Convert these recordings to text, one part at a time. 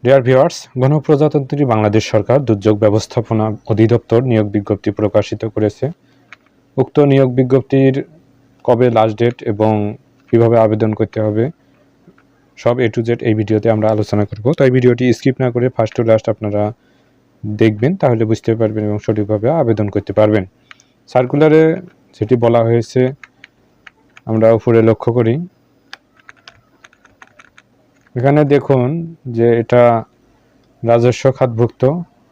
Dear viewers, গণপ্রজাতন্ত্রী বাংলাদেশ সরকার দুর্যোগ ব্যবস্থাপনা অধিদপ্তর নিয়োগ বিজ্ঞপ্তি প্রকাশিত করেছে। উক্ত নিয়োগ বিজ্ঞপ্তির কবে লাস্ট ডেট এবং কিভাবে আবেদন করতে হবে সব A to Z এই ভিডিওতে আমরা আলোচনা করব। তাই ভিডিওটি স্কিপ না করে ফার্স্ট টু লাস্ট আপনারা দেখবেন, তাহলে বুঝতে পারবেন এবং সঠিকভাবে আবেদন করতে পারবেন। সার্কুলারে যেটি বলা হয়েছে আমরা উপরে লক্ষ্য করি। এখানে দেখুন যে এটা রাজস্ব খাতভুক্ত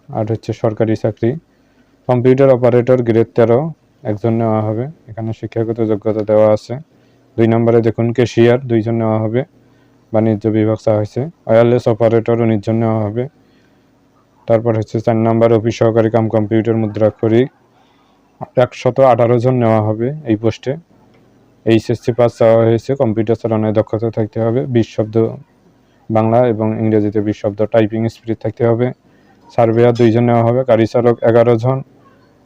আর হচ্ছে সরকারি চাকরি। কম্পিউটার অপারেটর গ্রেড 13 একজন নেওয়া হবে। এখানে শিক্ষাগত যোগ্যতা দেওয়া আছে। 2 নম্বরে দেখুন ক্যাশিয়ার 2 জন নেওয়া হবে, বাণিজ্য বিভাগ চাওয়া হয়েছে। ওয়্যারলেস অপারেটর 19 জন নেওয়া হবে। তারপর হচ্ছে 4 নম্বর অফিস সহকারী কাম কম্পিউটার মুদ্রাক্ষরিক 118 জন নেওয়া হবে এই পোস্টে। HSC পাস চাওয়া হয়েছে। কম্পিউটার চালানোর দক্ষতা থাকতে হবে। 20 শব্দ বাংলা এবং ইংরেজিতে 20 শব্দ টাইপিং স্পিড থাকতে হবে। সার্ভেয়ার 2 জন নেওয়া হবে। গাড়ি চালক 11 জন,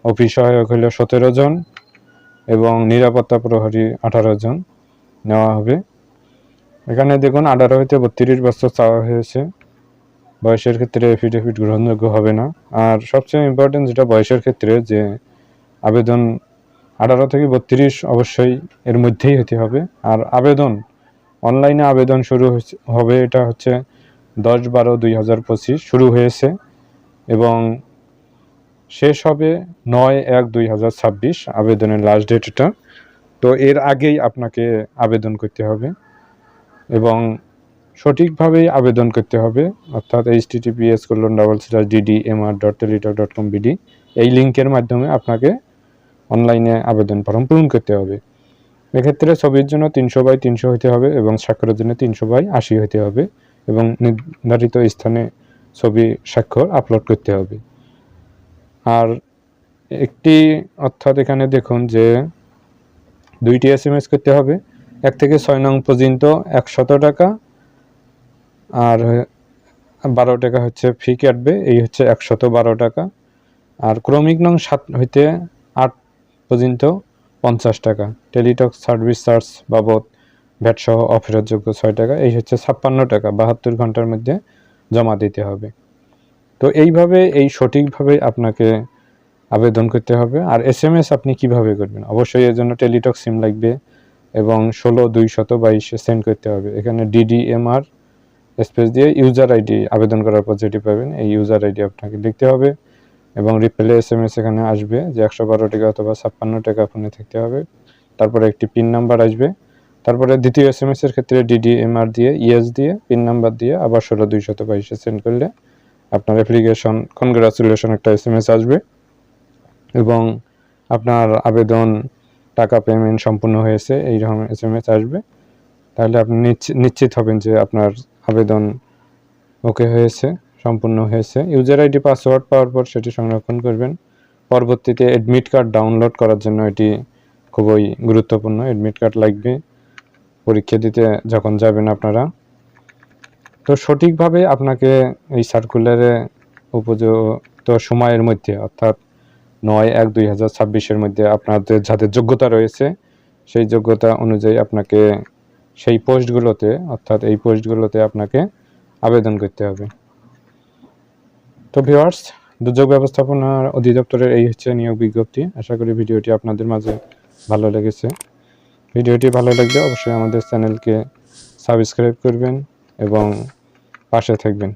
অফিস সহায়ক হইল 17 জন এবং নিরাপত্তা প্রহরী 18 জন নেওয়া হবে। এখানে দেখুন 18 হইতে 32 বছর চাওয়া হয়েছে। বয়সের ক্ষেত্রে এফিডেভিট গ্রহণযোগ্য হবে না। আর সবচেয়ে ইম্পর্টেন্ট যেটা বয়সের ক্ষেত্রে, যে আবেদন 18 থেকে 32 অবশ্যই এর মধ্যেই হতে হবে। আর আবেদন অনলাইনে আবেদন শুরু হবে, এটা হচ্ছে 10/12/2025 শুরু হয়েছে এবং শেষ হবে 9/1/2026 আবেদনের লাস্ট ডেট এটা। তো এর আগেই আপনাকে আবেদন করতে হবে এবং সঠিকভাবেই আবেদন করতে হবে, অর্থাৎ https://ddmr.teletalk.com/bd এই লিঙ্কের মাধ্যমে আপনাকে অনলাইনে আবেদন ফর্ম পূরণ করতে হবে। এক্ষেত্রে ছবির জন্য 300/300 হতে হবে এবং স্বাক্ষরের জন্য 300/80 হতে হবে এবং নির্ধারিত স্থানে ছবি স্বাক্ষর আপলোড করতে হবে। আর একটি অর্থাৎ এখানে দেখুন যে 2টি SMS করতে হবে। 1 থেকে 6 নং পর্যন্ত 100 টাকা আর 12 টাকা হচ্ছে ফি কাটবে, এই হচ্ছে 112 টাকা। আর ক্রমিক নং 7 হইতে 8 পর্যন্ত 50 টাকা। টেলিটক সার্ভিস চার্জ বাবদ ভ্যাট সহ অফেরতযোগ্য 6 টাকা, এই হচ্ছে 56 টাকা 72 ঘন্টার মধ্যে জমা দিতে হবে। তো এইভাবে এই সঠিকভাবে আপনাকে আবেদন করতে হবে। আর SMS আপনি কিভাবে করবেন, অবশ্যই এর জন্য টেলিটক সিম লাগবে এবং 16-222 সেন্ড করতে হবে। এখানে DDMR স্পেস দিয়ে ইউজার আইডি আবেদন করার পর যেটি পাবেন এই ইউজার আইডি আপনাকে লিখতে হবে এবং রিপ্লে SMS এখানে আসবে যে 112 টাকা অথবা 56 টাকা ফোনে থাকতে হবে। তারপরে একটি পিন নাম্বার আসবে। তারপরে দ্বিতীয় SMS এর ক্ষেত্রে DDMR দিয়ে ইয়েস দিয়ে পিন নাম্বার দিয়ে আবার 16-222 সেন্ড করলে আপনার অ্যাপ্লিকেশন কনগ্রাচুলেশন একটা SMS আসবে এবং আপনার আবেদন টাকা পেমেন্ট সম্পূর্ণ হয়েছে এইরকম SMS আসবে। তাহলে আপনি নিশ্চিত হবেন যে আপনার আবেদন ওকে হয়েছে, সম্পূর্ণ হয়েছে। ইউজার আইডি পাসওয়ার্ড পাওয়ার পর সেটি সংরক্ষণ করবেন। পরবর্তীতে অ্যাডমিট কার্ড ডাউনলোড করার জন্য এটি খুবই গুরুত্বপূর্ণ। অ্যাডমিট কার্ড লাগবে পরীক্ষা দিতে যখন যাবেন আপনারা। তো সঠিকভাবে আপনাকে এই সার্কুলারে উপযুক্ত সময়ের মধ্যে অর্থাৎ 9/1/2026 মধ্যে আপনাদের যাদের যোগ্যতা রয়েছে সেই যোগ্যতা অনুযায়ী আপনাকে সেই পোস্টগুলোতে অর্থাৎ এই পোস্টগুলোতে আপনাকে আবেদন করতে হবে। তো ভিউয়ার্স, দুর্যোগ ব্যবস্থাপনা অধিদপ্তরের এই হচ্ছে নিয়োগ বিজ্ঞপ্তি। আশা করি ভিডিওটি আপনাদের মাঝে ভালো লেগেছে। ভিডিওটি ভালো লাগলে অবশ্যই আমাদের চ্যানেলকে সাবস্ক্রাইব করবেন এবং পাশে থাকবেন।